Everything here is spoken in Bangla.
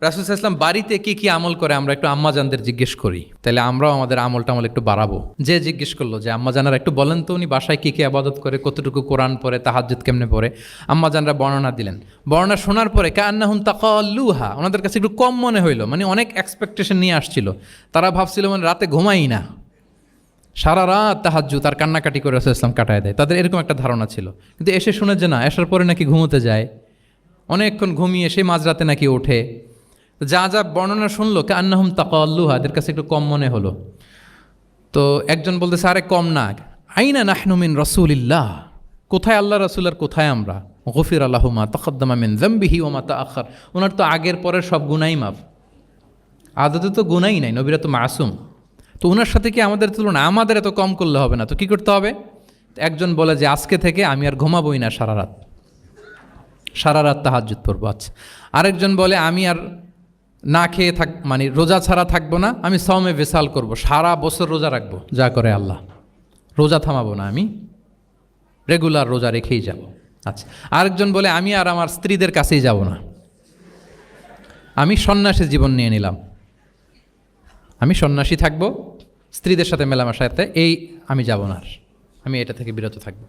রাসূল সাল্লাল্লাহু আলাইহি ওয়াসাল্লাম বাড়িতে কি কি আমল করে আমরা একটু আম্মাজানদের জিজ্ঞেস করি, তাহলে আমরাও আমাদের আমল একটু বাড়াবো। যে জিজ্ঞেস করলো যে আম্মাজানারা একটু বলেন তো উনি বাসায় কি কি ইবাদত করে, কতটুকু কোরআন পড়ে, তাহাজ্জুদ কেমনে পড়ে। আম্মাজানরা বর্ণনা দিলেন। বর্ণনা শোনার পরে কান্নাহুম তাকাল্লুহা, ওনাদের কাছে একটু কম মনে হইলো, মানে অনেক এক্সপেকটেশন নিয়ে আসছিল। তারা ভাবছিল মানে রাতে ঘুমাই না, সারা রাত তাহাজ্জুদ আর কান্নাকাটি করে রাসূল সাল্লাল্লাহু আলাইহি ওয়াসাল্লাম কাটায় দেয়, তাদের এরকম একটা ধারণা ছিল। কিন্তু এসে শুনে যে না, আসার পরে নাকি ঘুমোতে যায়, অনেকক্ষণ ঘুমিয়ে সেই মাঝরাতে নাকি ওঠে। যা যা বর্ণনা শুনলো কান্নাহুম তাকাল্লুহা, এদের কাছে একটু কম মনে হলো। তো একজন বলতেছে আরে কম না, আইনা নাহনু মিন রাসূলিল্লাহ, কোথায় আল্লাহ রাসূল আর কোথায় আমরা। গফির লাহু মা তাকাদ্দামা মিন যামবিহি ওয়া মা তাআখার, ওনার তো আগের পরের সব গুনাহই মাফ। আদতে তো গুনাহই নাই, নবীরা তো মাসুম। তো ওনার সাথে কি আমাদের তুলনা, আমাদের এত কম করলে হবে না, তো কি করতে হবে। একজন বলে যে আজকে থেকে আমি আর ঘুমাবোই না সারা রাত তাহাজ্জুদ পড়বো। আচ্ছা, আরেকজন বলে আমি আর না খেয়ে মানে রোজা ছাড়া থাকবো না, আমি সওমে ভিসাল করব, সারা বছর রোজা রাখবো, যা করে আল্লাহ, রোজা থামাবো না, আমি রেগুলার রোজা রেখেই যাব। আচ্ছা, আরেকজন বলে আমি আর আমার স্ত্রীদের কাছেই যাব না, আমি সন্ন্যাসী জীবন নিয়ে নিলাম, আমি সন্ন্যাসী থাকবো, স্ত্রীদের সাথে মেলামেশাতে এই আমি যাব না, আর আমি এটা থেকে বিরত থাকবো।